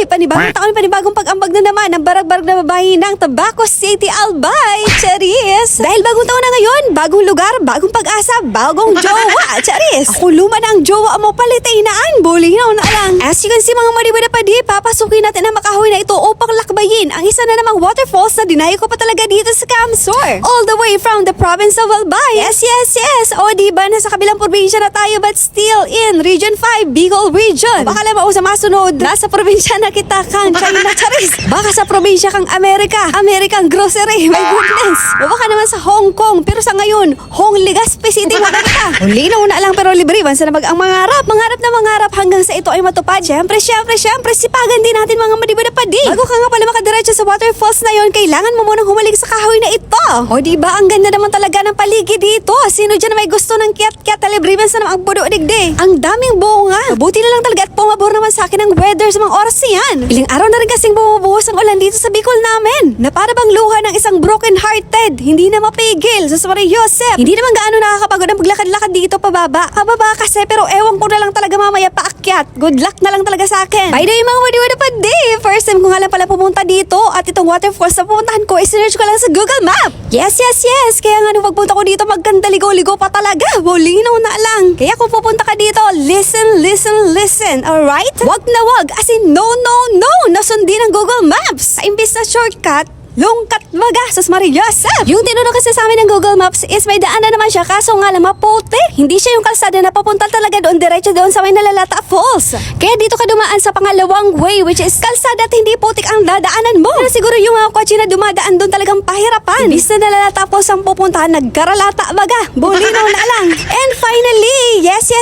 Panibagong taon, panibagong pag-ambag na naman ng barag-barag na babae ng Tabaco City, Albay. Charis! Dahil bagong taon na ngayon, bagong lugar, bagong pag-asa, bagong jowa. Charis! Ako luma na ang jowa mo, palitay naan. Bulinaw na lang. As you can see mga mariwada pa di, papasukin natin ang makahoy na ito upang lakbayin ang isa na namang waterfalls na dinayo ko pa talaga dito sa Camsor. All the way from the province of Albay. Yes. O diba, nasa kabilang probinsya na tayo but still in Region 5, Bicol Region. Baka lang sa masunod, nasa probinsya na kita kang China, Charis. Baka sa probinsya kang American grocery, my goodness. O baka naman sa Hong Kong, pero sa ngayon, Hong Legazpi City mo na kita. Linaw na lang pero libre, bansa na ang mangarap na mangarap hanggang sa ito ay matupad. Syempre, sipagan din natin mga madibada pa di. Bago ka nga pala makadiretso sa waterfalls na yon, kailangan mo munang humaling sa kahoy na ito. O diba, ang ganda naman talaga ng paligid dito. Sino dyan may gusto ng kiat-kiat libre, bansa na ang budo digdi. Ang daming bunga. Mabuti na lang talaga at pumabor naman sa akin ang weather sa mga oras yan. Ilang araw na rin kasing bumubuhos ang ulan dito sa Bicol namin, na para bang luha ng isang broken-hearted, hindi na mapigil. Sa Maria Joseph, hindi naman gaano nakakapagod ang paglakad-lakad dito pababa kasi, pero ewan ko na lang talaga mamaya paakyat. Good luck na lang talaga sa akin. By the way mga wadiwada pa di, first time ko nga lang pala pumunta dito at itong waterfalls na pupuntahan ko, isinerge ko lang sa Google Map. Yes. Kaya nga nung pagpunta ko dito, magkanda ligo-ligo pa talaga. Bulinaw na lang. Kaya kung pupunta ka dito, listen. Alright? Wag na wag. As in, no. Nasundin ang Google Maps. Sa imbis na shortcut, lungkat baga sa Maria Joseph. Yung tinuro kasi sa amin ng Google Maps is may daan na naman siya, kaso nga lang maputi. Hindi siya yung kalsada na papunta talaga doon diretso doon sa may Nalalata Falls. Kaya dito ka dumaan sa pangalawang way, which is kalsada at hindi putik ang dadaanan mo. Pero siguro yung mga kotse na dumadaan doon talagang pahirapan. Imbis na Nalalata Falls ang pupuntahan, nagkaralata baga. Bulinaw na lang. And finally, yes,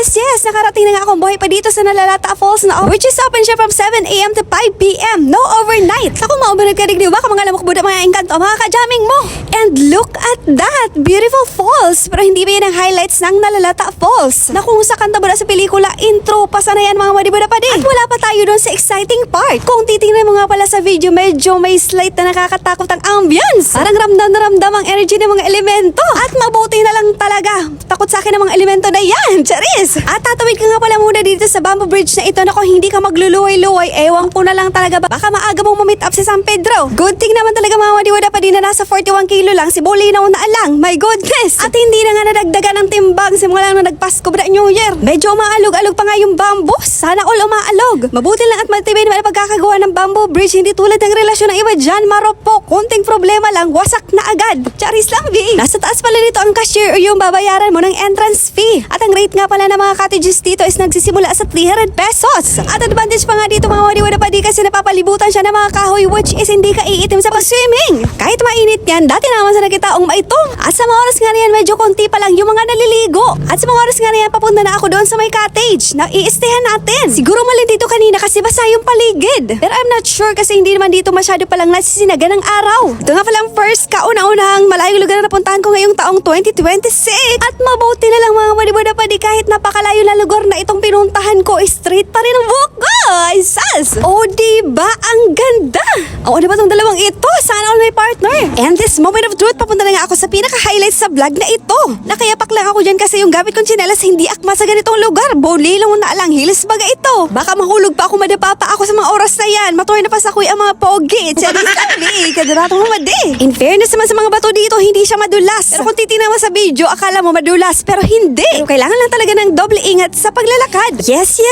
nakarating na nga akong buhay pa dito sa Nalalata Falls na which is open siya from 7 a.m. to 5 p.m. No overnight. Ako maubanag ka digdi ba? Mga lamok buda mga engkanto, mga kajaming mo. And look at that, beautiful falls. Pero hindi ba yan ang highlights ng Nalalata Falls na kung sa kanta ba sa pelikula intro pa sana yan mga madibada pa din. At wala pa tayo doon sa exciting part. Kung titingnan mo nga pala sa video, medyo may slight na nakakatakot ang ambience. Parang ramdam ang energy ng mga elemento. At mabuti na lang talaga, takot sa akin ang mga elemento na yan, Charis. At tatawid ka nga pala muna dito sa bamboo bridge na ito na kung hindi ka magluluway-luway, ewan ko na lang talaga baka maaga mong ma-meet up si San Pedro. Good thing naman talaga mga wadiwada pa din na nasa 41 kilo lang, si Bulinaw na alang. My goodness! At hindi na nga nadagdagan ng timbang simula nung nagpasko ba New Year. Medyo umaalog-alog pa nga yung bamboo. Sana all umaalog. Mabuti lang at matibay naman ang pagkakagawa ng bamboo bridge. Hindi tulad ng relasyon ng iba dyan, marupok. Konting problema lang, wasak na agad. Charis lang, B. Nasa taas pala nito ang cashier o yung babayaran mo ng entrance fee. At ang rate nga pala ng mga cottages dito is nagsisimula sa 300 pesos. At advantage pa nga dito mga wadiwada pa di kasi napapalibutan siya ng mga kahoy which is hindi ka iitim sa pag-swimming. Kahit mainit yan, dati naman sa nakitaong maitong. At sa mga oras nga na yan, medyo konti pa lang yung mga naliligo. At sa mga oras nga na yan, papunta na ako doon sa may cottage na i-stayhan natin. Siguro mali dito kanina kasi basa yung paligid. Pero I'm not sure kasi hindi naman dito masyado palang nasisinaga ng araw. Ito nga palang first kauna-unahang malayong lugar na napuntahan ko ngayong taong 2026. At mabuti na lang mga madibada pa di kahit napakalayo na lugar na itong pinuntahan ko, straight pa rin ang buhok ko. Ay, sas! O diba? Ang ganda! O ano ba itong dalawang ito? Sana all my partner. And this moment of truth, papunta na nga ako sa pinaka-highlight sa vlog na ito. Nakayapak lang ako dyan kasi yung gamit kong tsinelas hindi akma sa ganitong lugar. Bulinaw na alang, hilis baga ito. Baka mahulog pa ako, madapa pa ako sa mga oras na yan. Matuloy na pa sa kuya ang mga pogi. Charis sabi, kadaratong mamadi. In fairness naman sa mga bato dito, hindi siya madulas. Pero kung titignan mo sa video, akala mo madulas. Pero hindi. Pero kailangan lang talaga ng doble ingat sa paglalakad. Yes.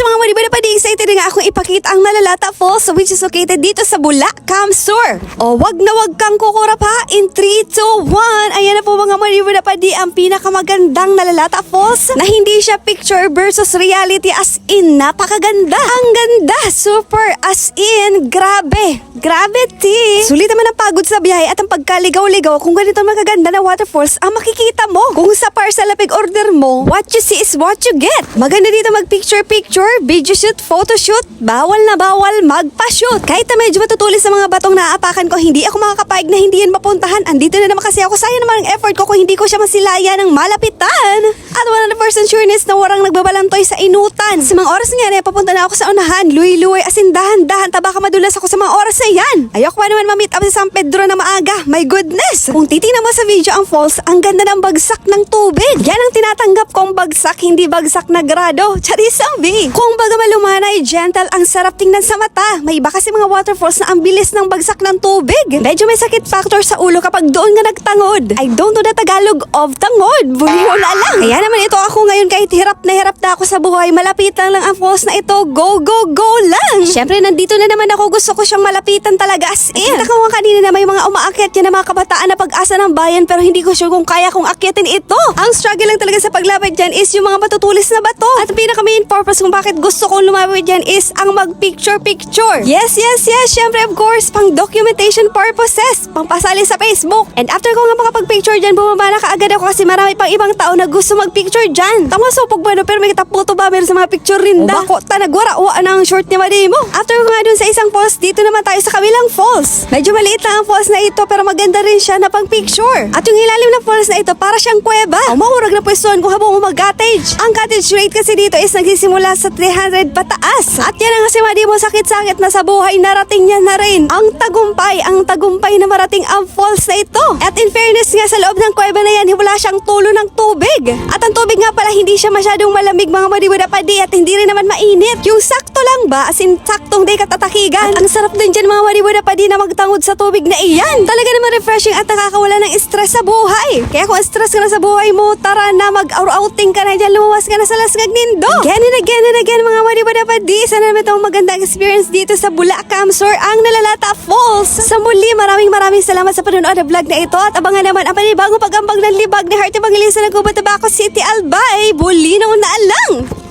Mga madibada pa di excited nga akong ipakita ang Nalalata Falls which is located dito sa Bula, Camsor. O wag na wag kang kukurap ha. In 3, 2, 1. Ayan na po mga madibada pa di ang pinakamagandang Nalalata Falls na hindi siya picture versus reality, as in napakaganda. Ang ganda. Super as in. Grabe. Gravity. Sulit naman ang pagod sa biyahe at ang pagkaligaw-ligaw kung ganito magaganda na waterfalls ang makikita mo. Kung sa parcel na order mo, what you see is what you get. Maganda dito mag-picture-picture, video shoot, photo shoot. Bawal na bawal magpa-shoot. Kahit na medyo matutulis sa mga batong naaapakan ko, hindi ako makakapayag na hindi yan mapuntahan. Andito na naman kasi ako. Sayang naman ang effort ko kung hindi ko siya masilaya ng malapitan. At 100% sureness na warang nagbabalantoy sa inutan. Sa mga oras nga na papunta na ako sa unahan. Luy-luy as in dahan-dahan. Baka madulas ako sa mga oras na yan. Ayoko pa naman ma-meet up sa San Pedro na maaga. My goodness! Kung titingnan mo sa video ang falls, ang ganda ng bagsak ng tubig. Yan ang tinatanggap kong bagsak, hindi bagsak na grado. Charis ang B. Kung baga malumanay, gentle ang sarap masarap tingnan sa mata. May iba kasi mga waterfalls na ang bilis ng bagsak ng tubig. Medyo may sakit factor sa ulo kapag doon nga nagtangod. I don't know the Tagalog of tangod. Buliho na lang. Kaya naman ito ako ngayon kahit hirap na ako sa buhay. Malapit lang ang falls na ito. Go, go, go lang. Siyempre, nandito na naman ako. Gusto ko siyang malapitan talaga as in. Nakita ko nga kanina na may mga umaakyat yan na mga kabataan na pag-asa ng bayan pero hindi ko sure kung kaya kong akyatin ito. Ang struggle lang talaga sa paglapit dyan is yung mga matutulis na bato. At ang pinaka main purpose kung bakit gusto kong lumapit dyan is ang mag-picture-picture. Yes. Siyempre, of course, pang documentation purposes. Pang pasali sa Facebook. And after ko nga makapag-picture dyan, bumaba na kaagad ako kasi marami pang ibang tao na gusto mag-picture dyan. Tama so pagbano pero may kataputo ba meron sa mga picture rin da. Bako tanagwara ng short ni Madi mo. After ko nga dun sa isang falls, dito naman tayo sa kabilang falls. Medyo maliit lang ang falls na ito pero maganda rin siya na pang picture. At yung ilalim ng falls na ito para siyang kuweba. Maurag na pwestuhan ko habang umag-cottage. Ang cottage rate kasi dito is nagsisimula sa 300 pataas. At yan ang kasi Madi mo sakit-sakit na sa buhay narating niya na rin. Ang tagumpay na marating ang falls na ito. At in fairness nga sa loob ng kuweba na yan, wala siyang tulo ng tubig. At ang tubig nga pala hindi siya masyadong malamig mga madiwadapadi at hindi rin naman mainit. Yung sakto lang ba? As in saktong day katatakigan. At ang sarap din dyan mga madiwadapadi na magtangod sa tubig na iyan. Talaga naman refreshing at nakakawala ng stress sa buhay. Kaya kung stress ka na sa buhay mo, tara na mag-outing ka na dyan, lumawas ka na sa Lasgag Nindo. Again and again mga madiwadapadi. Sana naman itong magandang experience dito sa Bulacan Sur ang Nalalata Falls. Sa muli, maraming salamat sa panonood ng vlog na ito at abangan naman ang panibagong pag-ambag ng libag ni Heart Evangelista ng Cubao, Tabaco City, Albay. Bulinaw na lang!